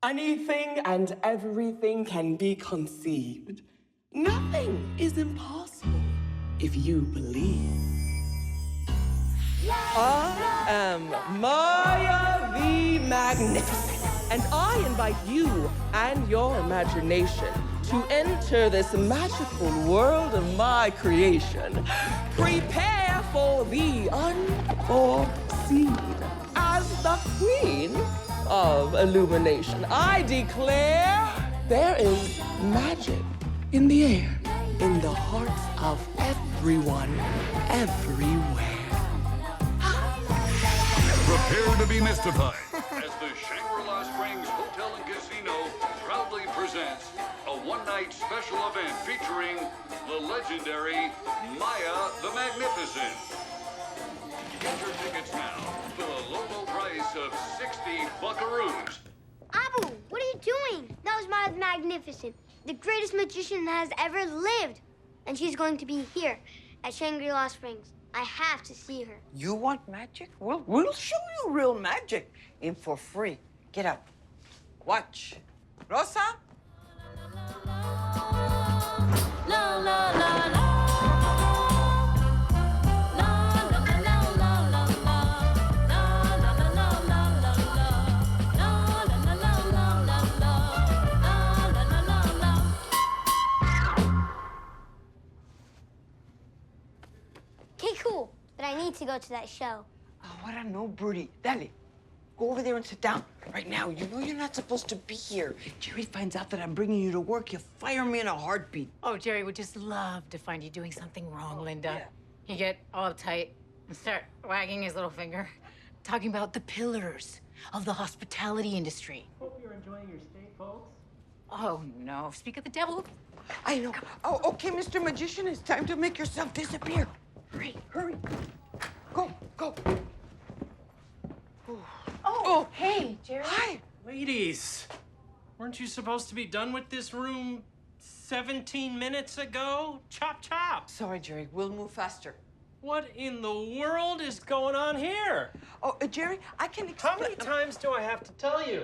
Anything and everything can be conceived. Nothing is impossible if you believe. I am Maya the Magnificent, and I invite you and your imagination to enter this magical world of my creation. Prepare for the unforeseen. As the queen of illumination, I declare there is magic in the air, in the hearts of everyone, everywhere. Prepare to be mystified as the Shangri-La Springs Hotel and Casino proudly presents a one-night special event featuring the legendary Maya the Magnificent. Get your tickets now for the low, low price of 60 buckaroos. Abu, what are you doing? That was Maya the Magnificent, the greatest magician that has ever lived. And she's going to be here at Shangri-La Springs. I have to see her. You want magic? We'll show you real magic. And for free. Get up. Watch. Rosa? La la la la. Okay, cool. But I need to go to that show. Oh, ahora no, Birdie. Dale. Go over there and sit down right now. You know you're not supposed to be here. Jerry finds out that I'm bringing you to work. He'll fire me in a heartbeat. Oh, Jerry would just love to find you doing something wrong, Linda. You get all uptight and start wagging his little finger, talking about the pillars of the hospitality industry. Hope you're enjoying your stay, folks. Oh, no. Speak of the devil. I know. Oh, okay, Mr. Magician, it's time to make yourself disappear. Hurry, hurry. Go, go. Oh, hey, Jerry. Hi. Ladies, weren't you supposed to be done with this room 17 minutes ago? Chop, chop. Sorry, Jerry. We'll move faster. What in the world is going on here? Oh, Jerry, I can explain. How many times do I have to tell you?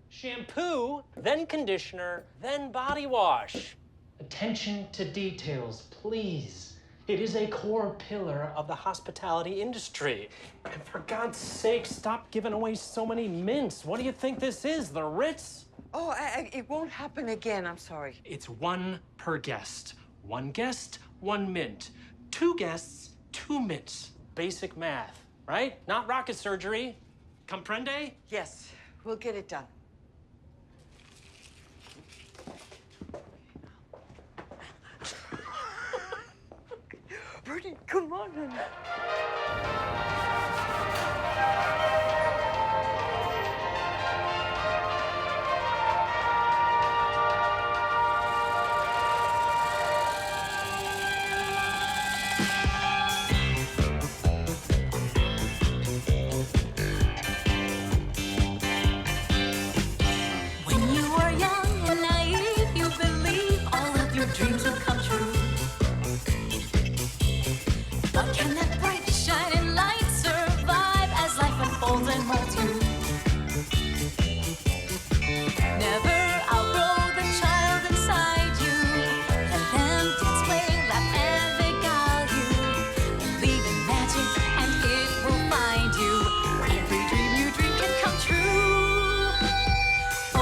Shampoo, then conditioner, then body wash. Attention to details, please. It is a core pillar of the hospitality industry. And for God's sake, stop giving away so many mints. What do you think this is, the Ritz? Oh, it won't happen again. I'm sorry. It's one per guest. One guest, one mint. Two guests, two mints. Basic math, right? Not rocket surgery. Comprende? Yes, we'll get it done. Birdie, come on. When you are young and naive, you believe all of your dreams will come true. But can that bright shining light survive as life unfolds and molds you? Never outgrow the child inside you. Let them dance, play, laugh, and beguile you. Believe in magic and it will find you. Every dream you dream can come true.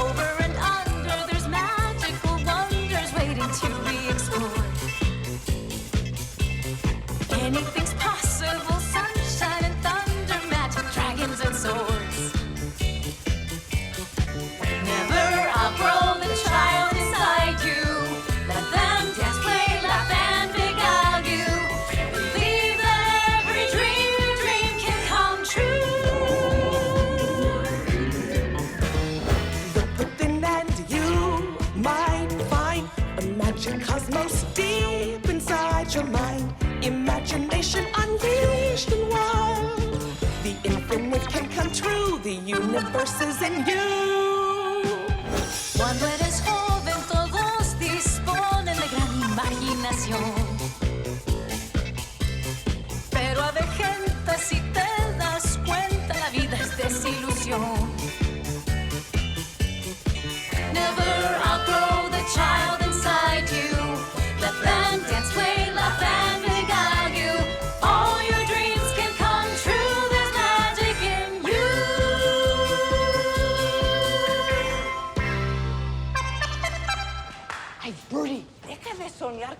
Over and under, there's magical wonders waiting to be explored. Anything's possible, sunshine and thunder, magic, dragons and swords. Never outgrow the child inside you. Let them dance, play, laugh, and beguile you. Believe that every dream you dream can come true. Look within and you might find a magic cosmos deep inside your mind. Imagination unleashed and wild. The infinite can come true. The universe is in you. Cuando eres joven todos disponen de gran imaginación. Pero a vejez si te das cuenta la vida es desilusión.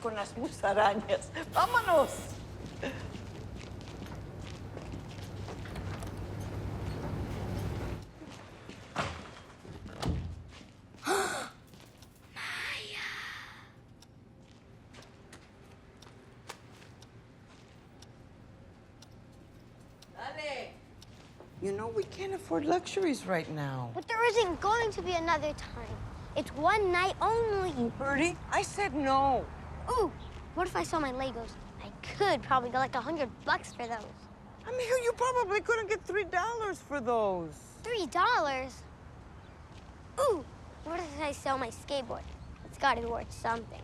con las musarañas. ¡Vámonos! You know, we can't afford luxuries right now. But there isn't going to be another time. It's one night only. Bertie, I said no. Ooh, what if I sell my Legos? I could probably get like $100 for those. I mean, you probably couldn't get $3 for those. $3? Ooh, what if I sell my skateboard? It's got to be worth something.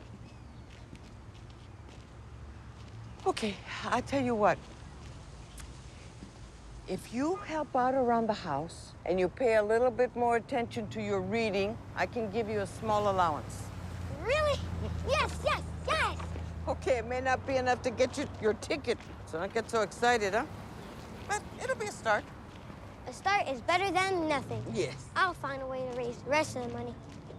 Okay, I tell you what. If you help out around the house and you pay a little bit more attention to your reading, I can give you a small allowance. Really? Yes, yes, yes! Okay, it may not be enough to get you your ticket, so don't get so excited, huh? But it'll be a start. A start is better than nothing. Yes. I'll find a way to raise the rest of the money.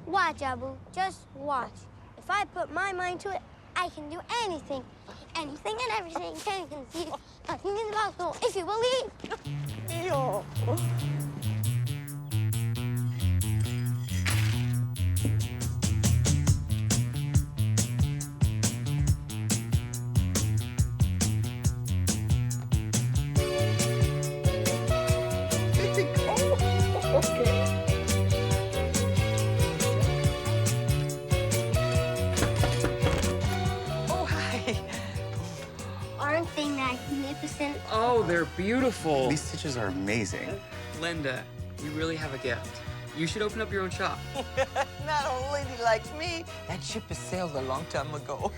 Watch, Abu. Just watch. If I put my mind to it, I can do anything. Anything and everything can conceive. Nothing is impossible if you believe. Yo. Aren't they magnificent? Oh, they're beautiful. These stitches are amazing. Linda, you really have a gift. You should open up your own shop. Not a lady like me. That ship has sailed a long time ago.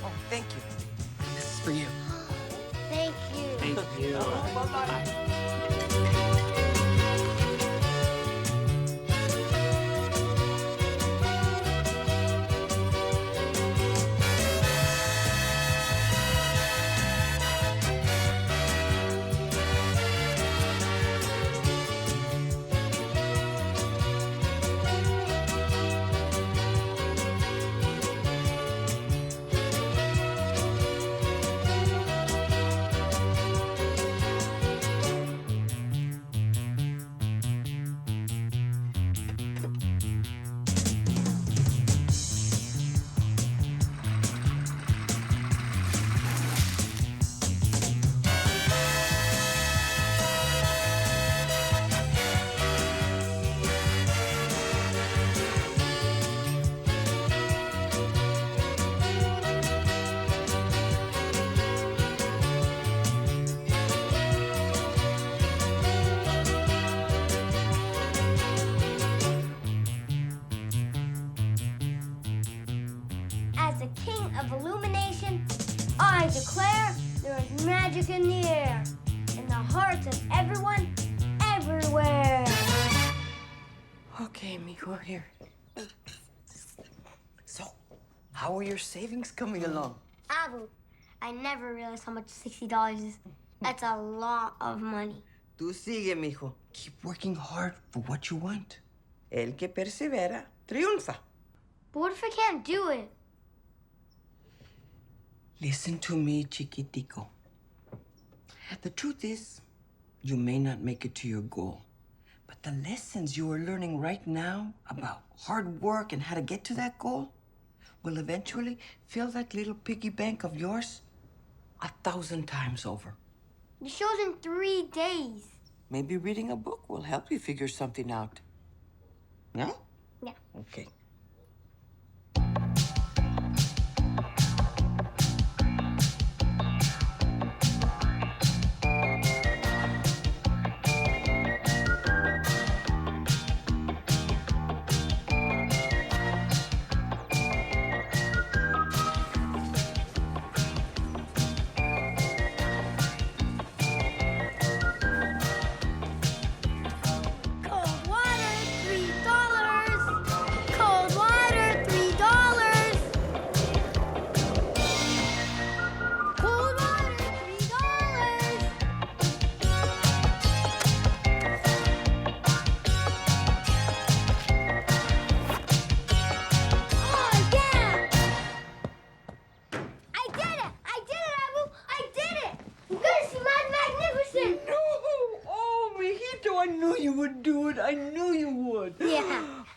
Oh, thank you. This is for you. Thank you. Thank you. Bye-bye. As the king of illumination, I declare there is magic in the air, in the hearts of everyone, everywhere. Okay, mijo, here. So, how are your savings coming along? Abu, I never realized how much $60 is. That's a lot of money. Tú sigue, mijo. Keep working hard for what you want. El que persevera, triunfa. But what if I can't do it? Listen to me, chiquitico. The truth is, you may not make it to your goal. But the lessons you are learning right now about hard work and how to get to that goal will eventually fill that little piggy bank of yours 1,000 times over. The show's in 3 days. Maybe reading a book will help you figure something out. No? Yeah. Okay. Cold water, $3. Cold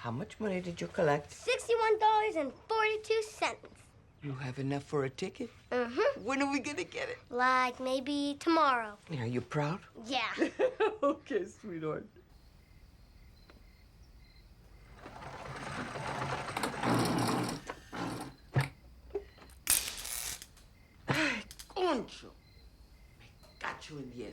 How much money did you collect? $61.42. You have enough for a ticket? Mm-hmm. When are we gonna get it? Like maybe tomorrow. Are you proud? Yeah. Okay, sweetheart. Ay, concho. Me cacho en 10.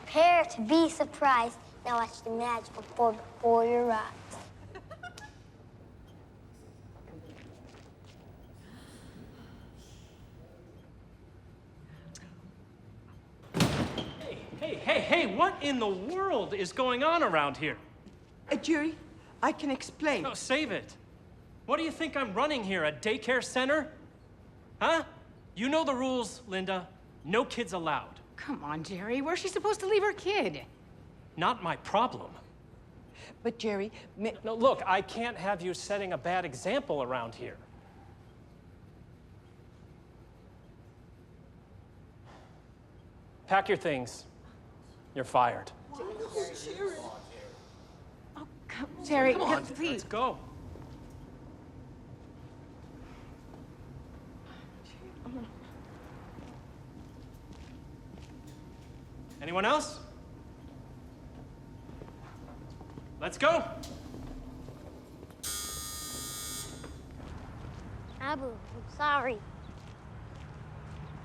Prepare to be surprised. Now watch the magic unfold before your eyes. Hey, what in the world is going on around here? Jerry, I can explain. No, save it. What do you think I'm running here, a daycare center? Huh? You know the rules, Linda. No kids allowed. Come on, Jerry. Where's she supposed to leave her kid? Not my problem. But Jerry, No, look, I can't have you setting a bad example around here. Pack your things. You're fired. Jerry, Come on, please. let's go. Anyone else? Let's go. Abu, I'm sorry.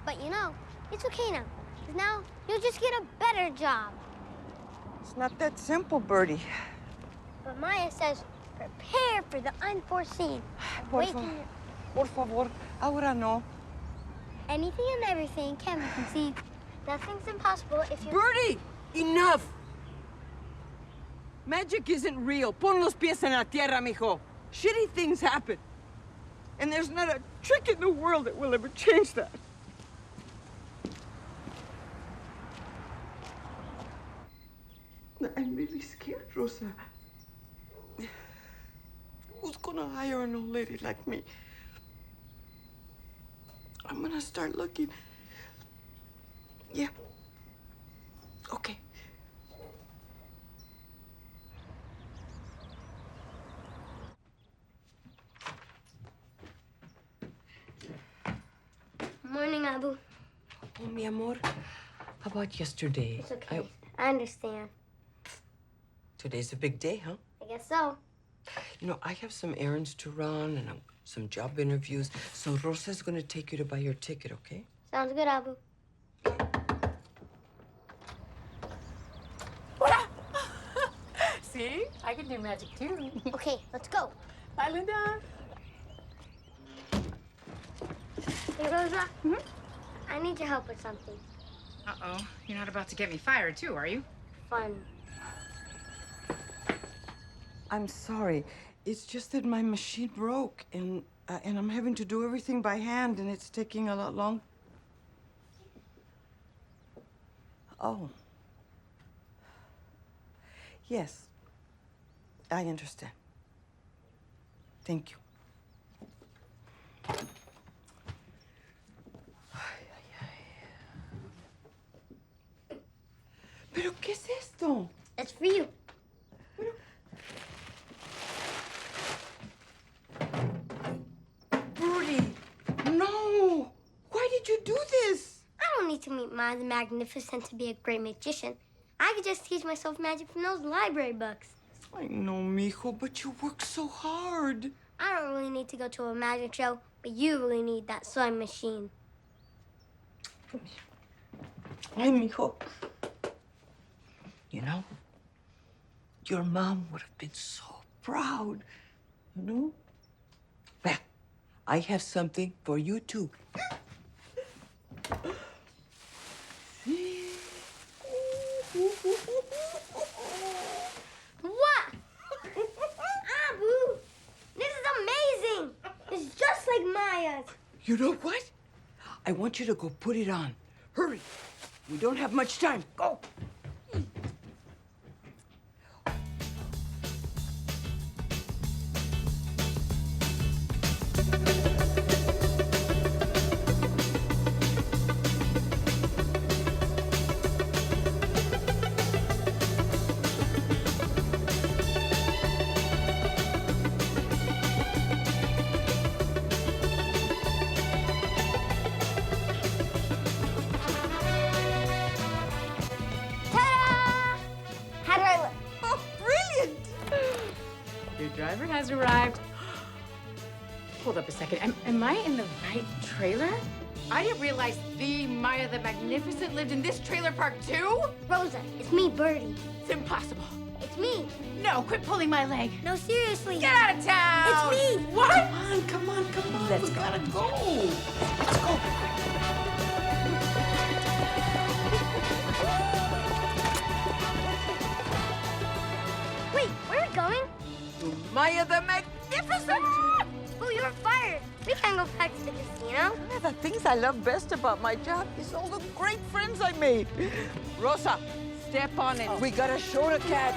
But you know, it's okay now. 'Cause now you'll just get a better job. it's not that simple, Bertie. But Maya says, prepare for the unforeseen. Waking Por favor, ahora no. anything and everything can be conceived. Nothing's impossible if you... Bertie, enough! Magic isn't real. Pon los pies en la tierra, mijo. Shitty things happen. And there's not a trick in the world that will ever change that. I'm really scared, Rosa. Who's gonna hire an old lady like me? I'm gonna start looking. Yeah. Okay. Morning, Abu. Oh, mi amor. How about yesterday? It's okay. I understand. Today's a big day, huh? I guess so. You know, I have some errands to run and some job interviews. So Rosa's gonna take you to buy your ticket, okay? Sounds good, Abu. See? I can do magic too. Okay, let's go. Bye, Linda. Hey, Rosa. I need your help with something. Uh-oh. You're not about to get me fired too, are you? Fun. I'm sorry. It's just that my machine broke and I'm having to do everything by hand and it's taking a lot long. Oh. Yes. I understand. Thank you. ¿Pero qué es esto? It's for you. Bertie, no! Why did you do this? I don't need to meet Maya the Magnificent to be a great magician. I could just teach myself magic from those library books. I know, mijo, but you work so hard. I don't really need to go to a magic show, but you really need that sewing machine. Ay, mijo. You know, your mom would have been so proud, you know? Well, I have something for you, too. What? Abu, this is amazing. It's just like Maya's. You know what? I want you to go put it on. Hurry. We don't have much time. Go. Ta-da! How do I look? Oh, brilliant. Your driver has arrived. Hold up a second. Am I in the right trailer? I didn't realize the Maya the Magnificent lived in this trailer park too? Rosa, it's me, Birdie. It's impossible. It's me. No, quit pulling my leg. No, seriously. Get out of town! It's me. What? Come on. Let's we go. gotta go. Let's go. Wait, where are we going? Maya the Magnificent. Oh, you're fired. We can't go back to the casino. The things I love best about my job is all the great friends I made. Rosa, step on it. We got a show to catch.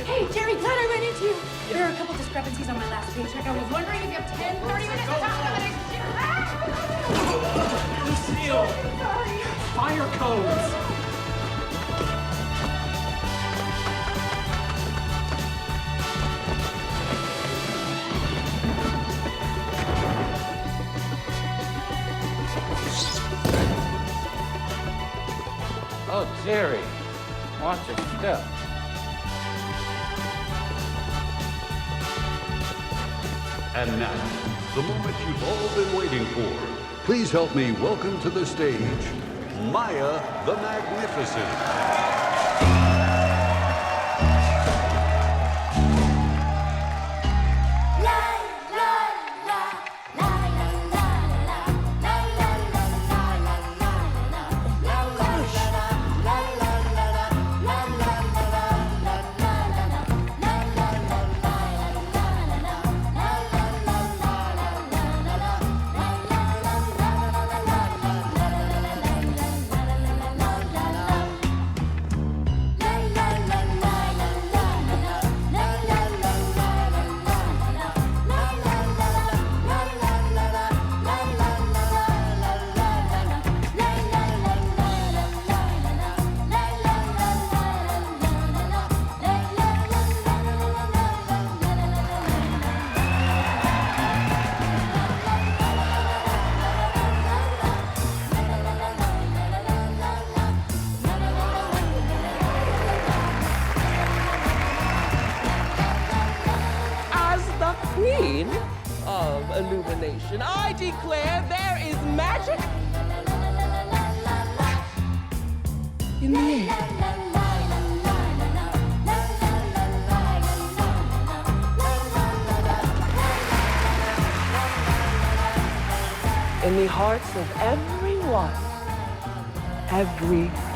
Hey, Jerry, glad I ran into you. There are a couple discrepancies on my last paycheck. I was wondering if you have 10, 30 minutes to talk about it. Lucille! Fire codes! Oh, Jerry, watch your step. And now, the moment you've all been waiting for. Please help me welcome to the stage, Maya the Magnificent. As the queen of illumination, I declare there is magic in the air. In the hearts of everyone, everywhere.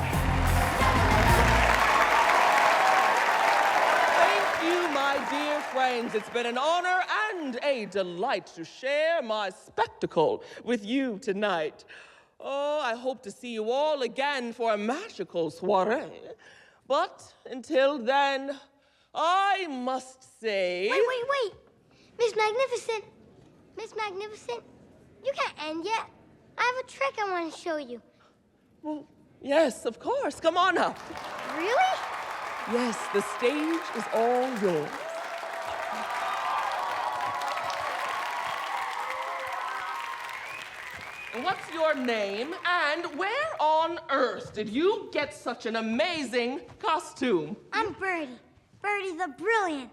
Thank you, my dear friends. It's been an honor and a delight to share my spectacle with you tonight. Oh, I hope to see you all again for a magical soiree. But until then, I must say... Wait. Miss Magnificent. Miss Magnificent, you can't end yet. I have a trick I want to show you. Well, yes, of course. Come on up. Really? Yes, the stage is all yours. What's your name, and where on earth did you get such an amazing costume? I'm Birdie. Birdie the Brilliant.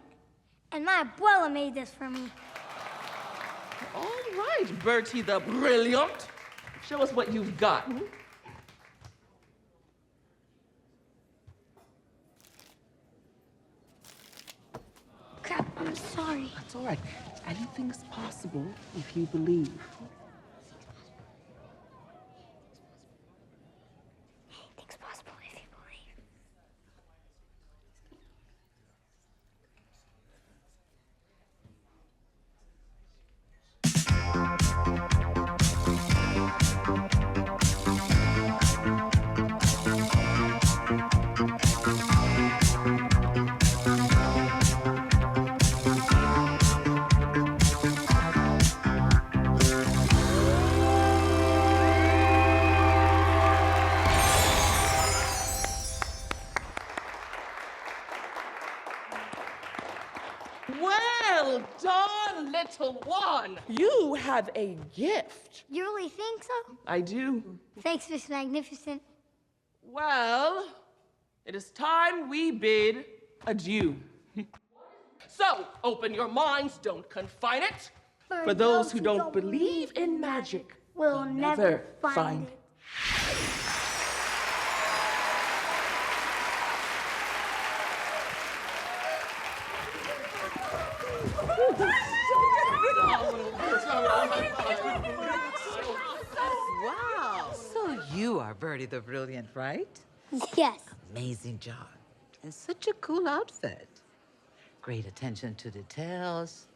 And my abuela made this for me. All right, Bertie the Brilliant. Show us what you've got. Crap, I'm sorry. That's all right. Anything's possible if you believe. Anything's possible if you believe. Well done, little one. You have a gift. You really think so? I do. Thanks, Miss Magnificent. Well, it is time we bid adieu. So, open your minds, don't confine it. For those who don't believe in magic, we'll never find it. Wow. So you are Birdie the Brilliant, right? Yes. Amazing job. And such a cool outfit. Great attention to details.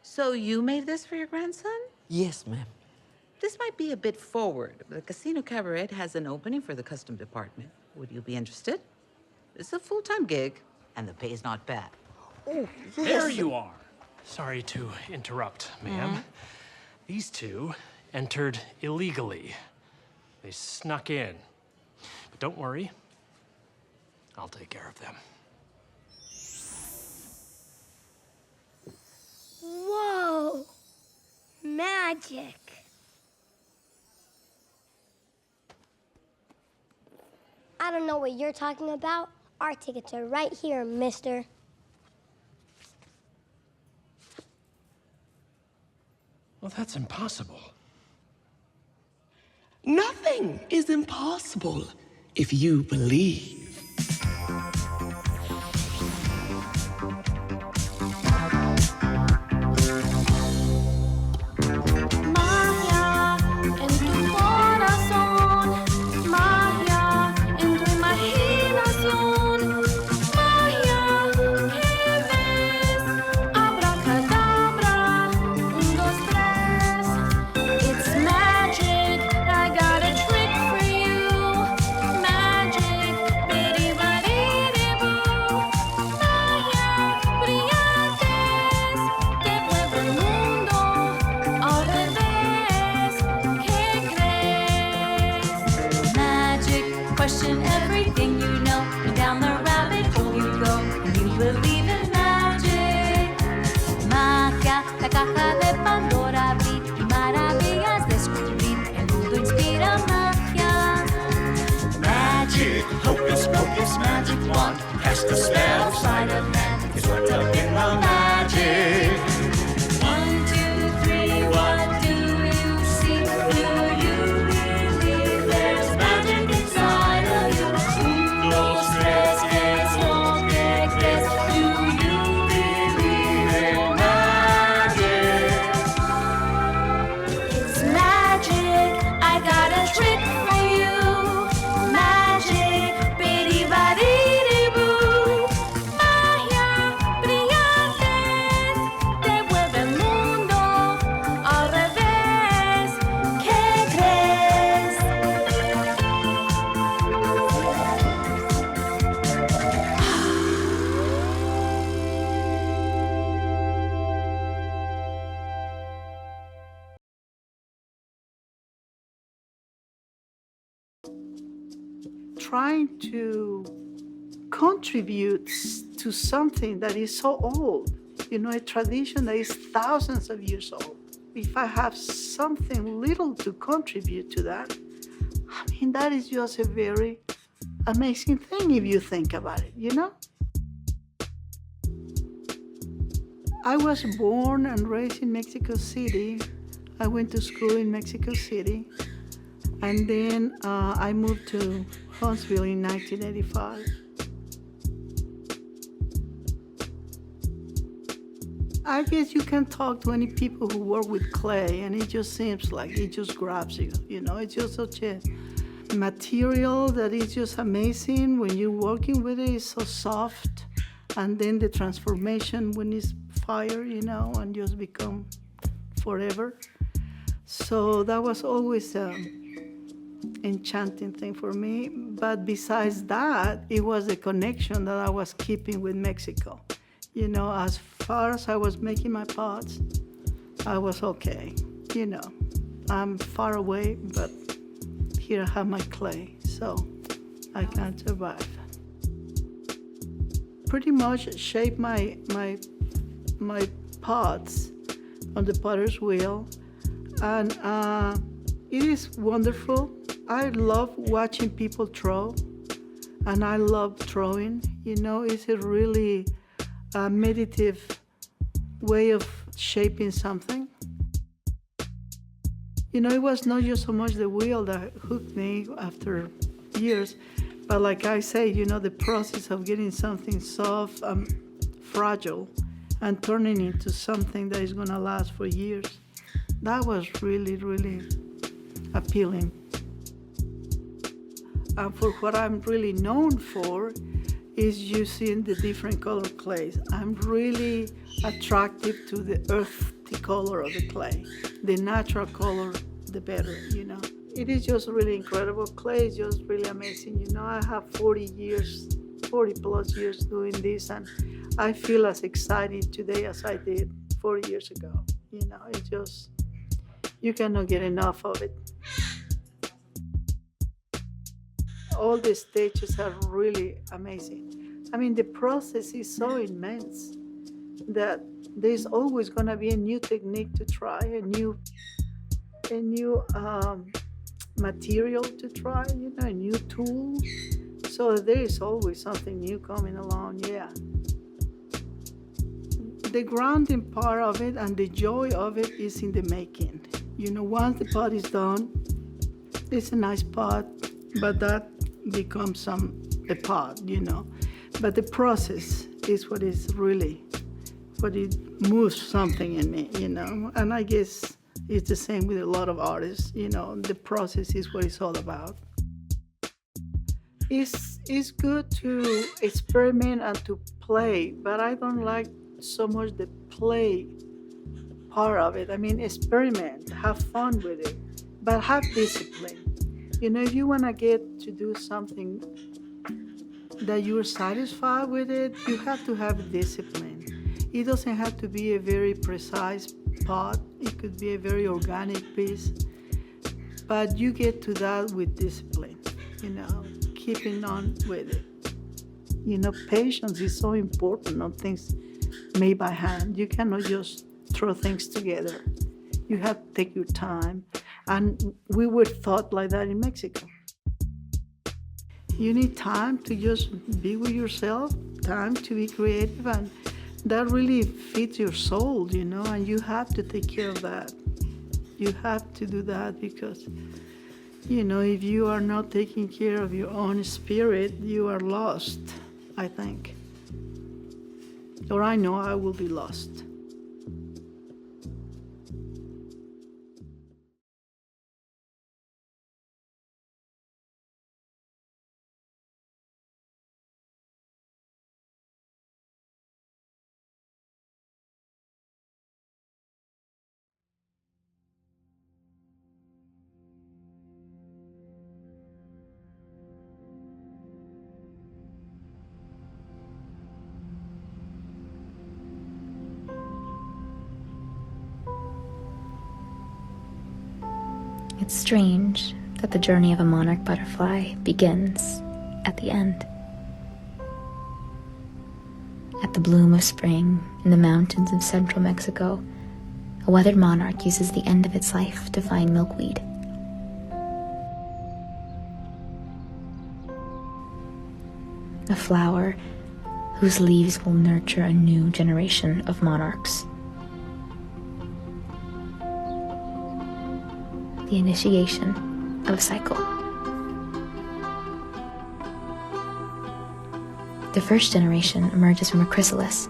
So you made this for your grandson? Yes, ma'am. This might be a bit forward, but the Casino Cabaret has an opening for the custom department. Would you be interested? It's a full-time gig, and the pay's not bad. Oh, yes. There you are. Sorry to interrupt, ma'am. These two entered illegally. They snuck in. But don't worry, I'll take care of them. Whoa. Magic. I don't know what you're talking about. Our tickets are right here, mister. Well, that's impossible. Nothing is impossible if you believe. Magia en tu corazón, magia en tu imaginación, magia que ves, abracadabra, 1, 2, 3. It's magic, I got a trick for you. Magic, bitty buddy boo. Magia, brillantes, que mueve el mundo. Al revés, ¿qué crees? Magic, question everything you know. And down the rabbit hole you go. And you believe in magic. Magia, la caja de Pandora abrir y maravillas descubrir. El mundo inspira magia. Magic, hocus pocus, magic wand. Cast a spell, sleight of hand. It's wrapped up in the magic. 1, 2, 3, what do you see? Do you believe there's magic inside of you? 1, 2, 3, es lo que crees. Do you believe in magic? It's magic, I got a trick for you. Magic, bitty buddy boo. Magia, brillantes, te vuelve el mundo al revés. ¿Qué crees? Trying to contribute to something that is so old, a tradition that is thousands of years old. If I have something little to contribute to that, that is just a very amazing thing if you think about it, you know? I was born and raised in Mexico City. I went to school in Mexico City. And then I moved to Huntsville in 1985. I guess you can talk to any people who work with clay, and it just seems like it just grabs you. You know, it's just such a material that is just amazing. When you're working with it, it's so soft. And then the transformation when it's fire, you know, and just become forever. So that was always enchanting thing for me. But besides that, it was a connection that I was keeping with Mexico. You know, as far as I was making my pots, I was okay. You know, I'm far away, but here I have my clay, so I can survive. Pretty much shape my pots on the potter's wheel, and it is wonderful. I love watching people throw, and I love throwing. You know, it's a really meditative way of shaping something. You know, it was not just so much the wheel that hooked me after years, but like I say, you know, the process of getting something soft and fragile and turning into something that is gonna last for years. That was really, really appealing. And for what I'm really known for is using the different color clays. I'm really attracted to the earthy color of the clay. The natural color, the better, you know. It is just really incredible. Clay is just really amazing. You know, I have 40 plus years doing this, and I feel as excited today as I did 40 years ago. You know, it's just, you cannot get enough of it. All the stages are really amazing. I mean, the process is so immense that there's always going to be a new technique to try, a new material to try, you know, a new tool. So there is always something new coming along, yeah. The grounding part of it and the joy of it is in the making. You know, once the pot is done, it's a nice pot, but that becomes a pot, you know. But the process is what is really, what it moves something in me, you know. And I guess it's the same with a lot of artists, you know. The process is what it's all about. It's good to experiment and to play, but I don't like so much the play part of it. I mean, experiment, have fun with it, but have discipline. You know, if you want to get to do something that you're satisfied with it, you have to have discipline. It doesn't have to be a very precise pot. It could be a very organic piece. But you get to that with discipline, you know, keeping on with it. You know, patience is so important on things made by hand. You cannot just throw things together. You have to take your time. And we were taught like that in Mexico. You need time to just be with yourself, time to be creative, and that really feeds your soul, you know, and you have to take care of that. You have to do that because, you know, if you are not taking care of your own spirit, you are lost, I think. Or I know I will be lost. It's strange that the journey of a monarch butterfly begins at the end. At the bloom of spring in the mountains of central Mexico, a weathered monarch uses the end of its life to find milkweed. a flower whose leaves will nurture a new generation of monarchs. The initiation of a cycle. The first generation emerges from a chrysalis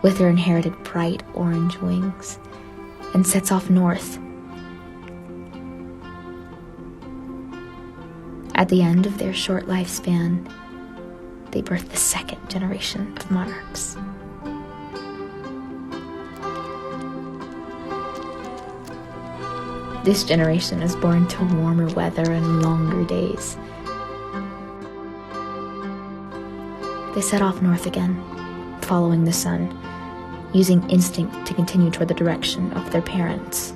with their inherited bright orange wings and sets off north. At the end of their short lifespan, they birth the second generation of monarchs. This generation is born to warmer weather and longer days. They set off north again, following the sun, using instinct to continue toward the direction of their parents.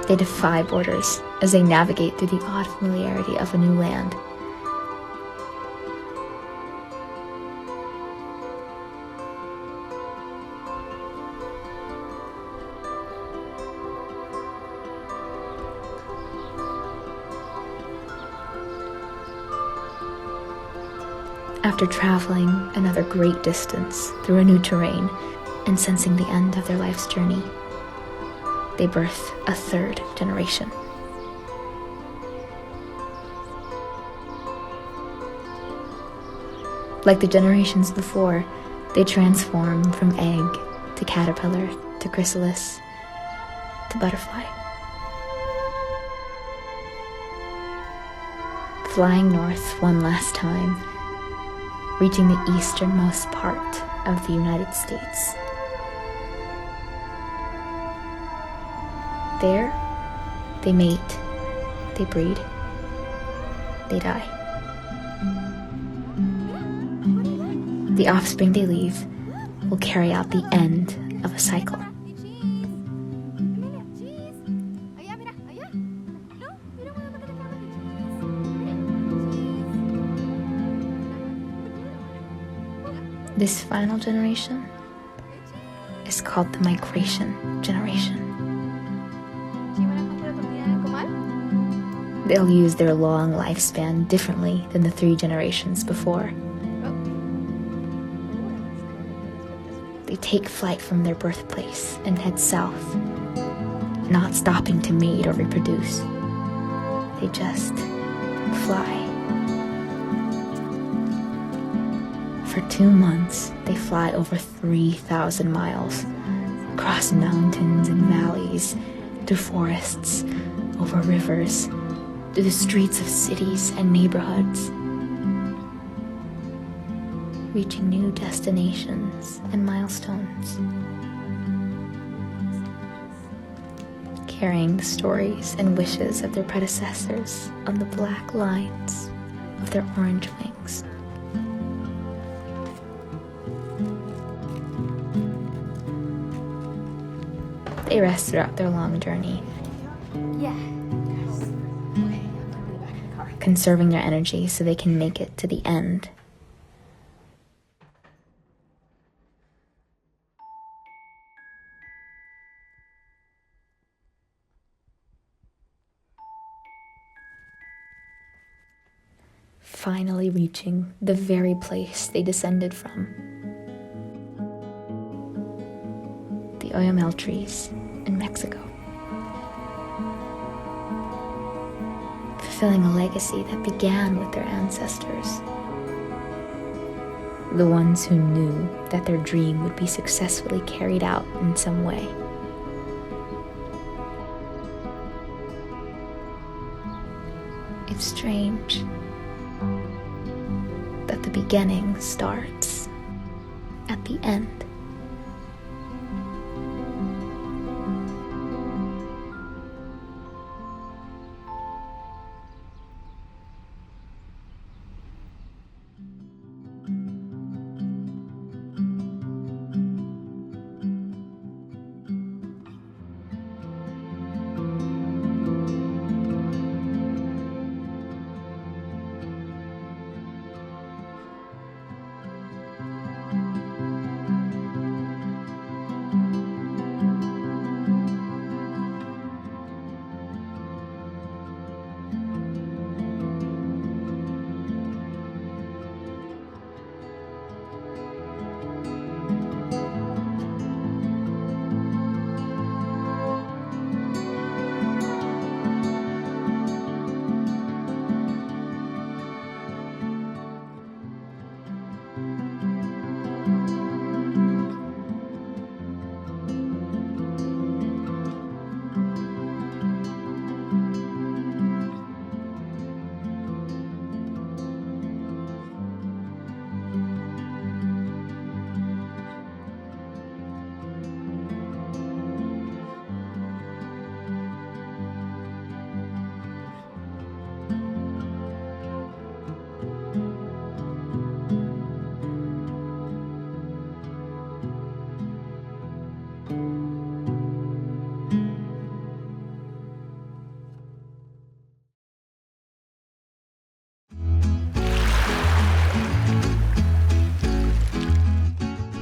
They defy borders as they navigate through the odd familiarity of a new land. After traveling another great distance through a new terrain and sensing the end of their life's journey, they birth a third generation. Like the generations before, they transform from egg to caterpillar to chrysalis to butterfly. Flying north one last time, reaching the easternmost part of the United States. There, they mate, they breed, they die. The offspring they leave will carry out the end of a cycle. This final generation is called the migration generation. They'll use their long lifespan differently than the 3 generations before. They take flight from their birthplace and head south, not stopping to mate or reproduce. They just fly. For 2 months, they fly over 3,000 miles, across mountains and valleys, through forests, over rivers, through the streets of cities and neighborhoods, reaching new destinations and milestones, carrying the stories and wishes of their predecessors on the black lines of their orange wings. They rest throughout their long journey, conserving their energy so they can make it to the end. Finally reaching the very place they descended from. The Oyamel trees in Mexico. Fulfilling a legacy that began with their ancestors. The ones who knew that their dream would be successfully carried out in some way. It's strange that the beginning starts at the end.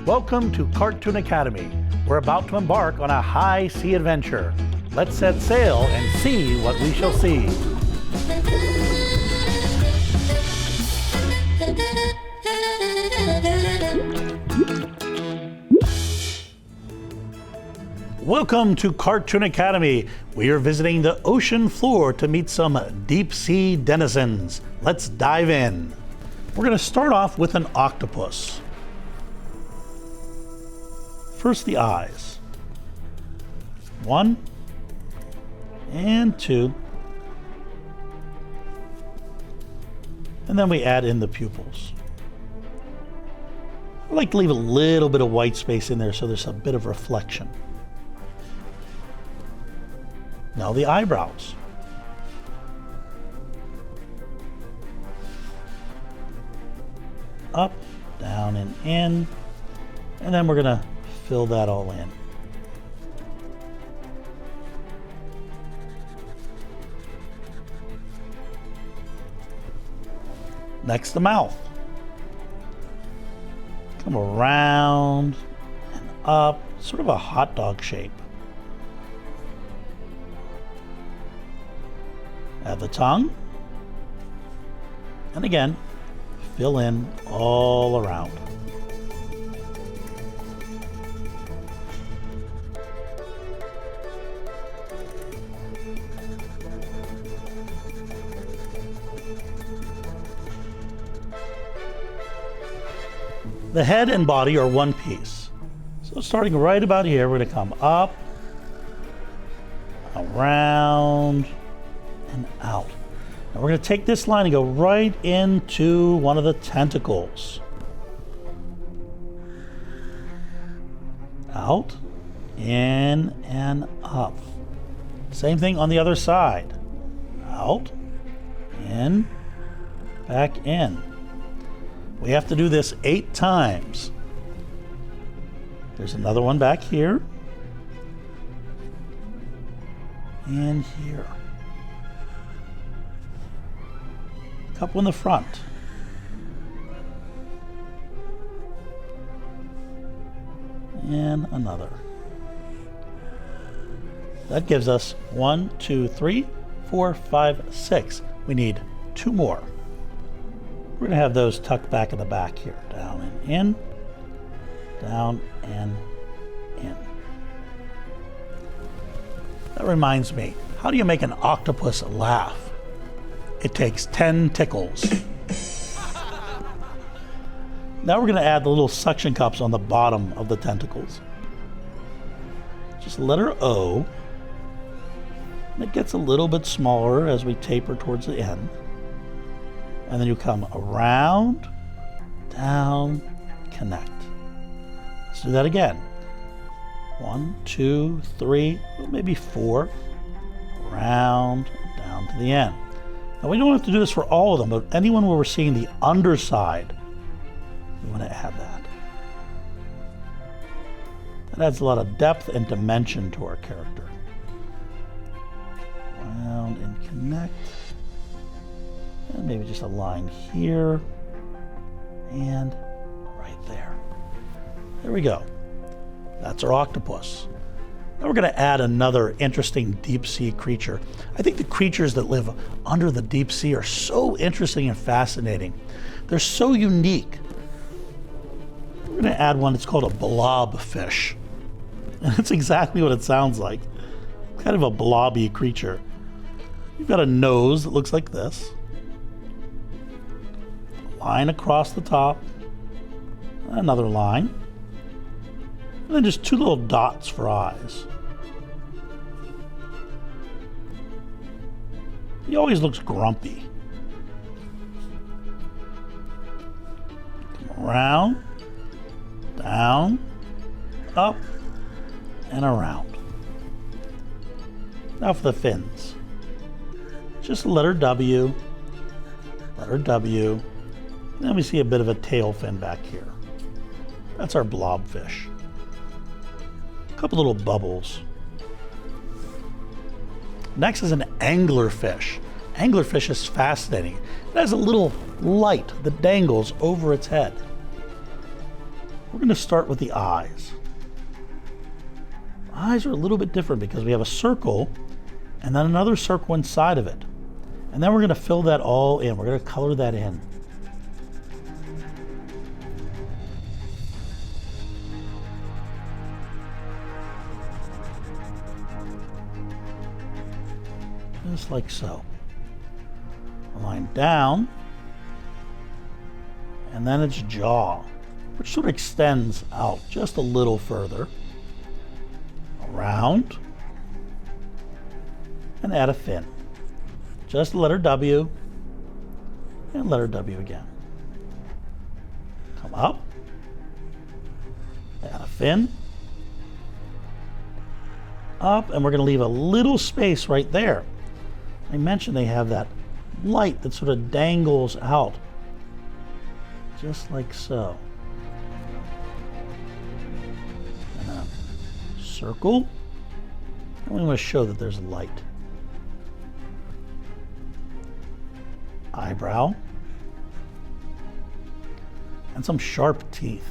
Welcome to Cartoon Academy. We're about to embark on a high sea adventure. Let's set sail and see what we shall see. Welcome to Cartoon Academy. We are visiting the ocean floor to meet some deep sea denizens. Let's dive in. We're going to start off with an octopus. First, the eyes. 1 and 2. And then we add in the pupils. I like to leave a little bit of white space in there so there's a bit of reflection. Now the eyebrows. Up, down, and in. And then we're going to fill that all in. Next, the mouth. Come around and up, sort of a hot dog shape. Add the tongue. And again, fill in all around. The head and body are one piece. So starting right about here, we're going to come up, around, and out. Now we're going to take this line and go right into one of the tentacles. Out, in, and up. Same thing on the other side. Out, in, back in. We have to do this 8 times. There's another one back here. And here. A couple in the front. And another. That gives us 1, 2, 3, 4, 5, 6. We need 2 more. We're going to have those tucked back in the back here. Down and in. Down and in. That reminds me, how do you make an octopus laugh? It takes 10 tickles. Now we're going to add the little suction cups on the bottom of the tentacles. Just letter O. And it gets a little bit smaller as we taper towards the end. And then you come around, down, connect. Let's do that again. 1, 2, 3, maybe 4. Around, down to the end. Now we don't have to do this for all of them, but anyone where we're seeing the underside, we want to add that. That adds a lot of depth and dimension to our character. Around and connect. And maybe just a line here and right there. There we go. That's our octopus. Now we're going to add another interesting deep sea creature. I think the creatures that live under the deep sea are so interesting and fascinating. They're so unique. We're going to add one that's called a blobfish. And that's exactly what it sounds like. Kind of a blobby creature. You've got a nose that looks like this. Line across the top, another line, and then just 2 little dots for eyes. He always looks grumpy. Come around, down, up, and around. Now for the fins. Just letter W, then we see a bit of a tail fin back here. That's our blobfish. A couple little bubbles. Next is an anglerfish. Anglerfish is fascinating. It has a little light that dangles over its head. We're going to start with the eyes. Eyes are a little bit different because we have a circle and then another circle inside of it. And then we're going to fill that all in. We're going to color that in. Just like so. A line down, and then its jaw, which sort of extends out just a little further. Around, and add a fin. Just the letter W, and letter W again. Come up, add a fin, up, and we're going to leave a little space right there. I mentioned they have that light that sort of dangles out, just like so. And a circle, and we want to show that there's light. Eyebrow, and some sharp teeth.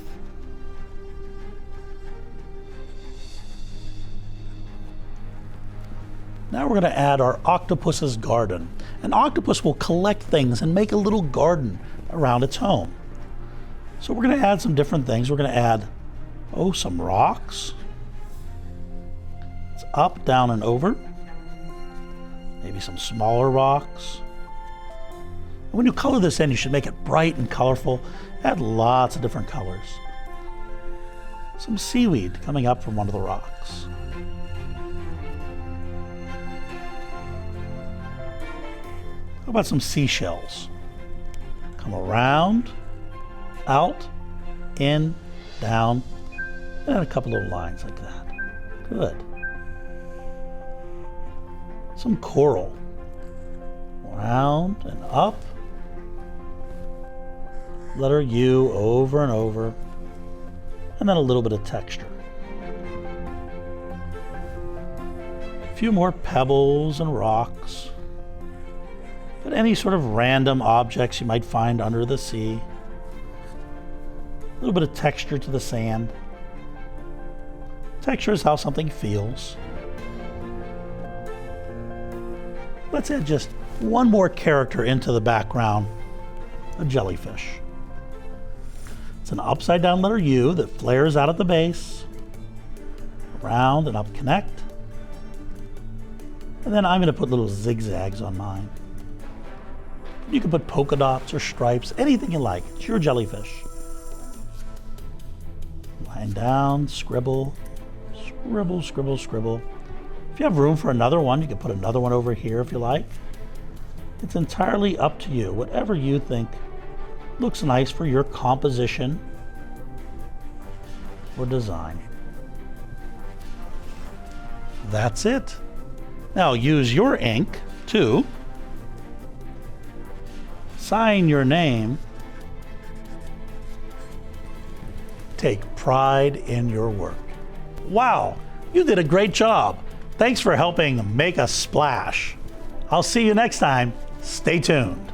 Now we're going to add our octopus's garden. An octopus will collect things and make a little garden around its home. So we're going to add some different things. We're going to add, some rocks. It's up, down, and over. Maybe some smaller rocks. And when you color this in, you should make it bright and colorful. Add lots of different colors. Some seaweed coming up from one of the rocks. How about some seashells? Come around, out, in, down, and a couple little lines like that. Good. Some coral. Round and up. Letter U over and over. And then a little bit of texture. A few more pebbles and rocks. But any sort of random objects you might find under the sea. A little bit of texture to the sand. Texture is how something feels. Let's add just one more character into the background, a jellyfish. It's an upside down letter U that flares out at the base, around and up connect. And then I'm going to put little zigzags on mine. You can put polka dots or stripes, anything you like. It's your jellyfish. Line down, scribble, scribble, scribble, scribble. If you have room for another one, you can put another one over here if you like. It's entirely up to you, whatever you think looks nice for your composition or design. That's it. Now use your ink to sign your name. Take pride in your work. Wow, you did a great job. Thanks for helping make a splash. I'll see you next time. Stay tuned.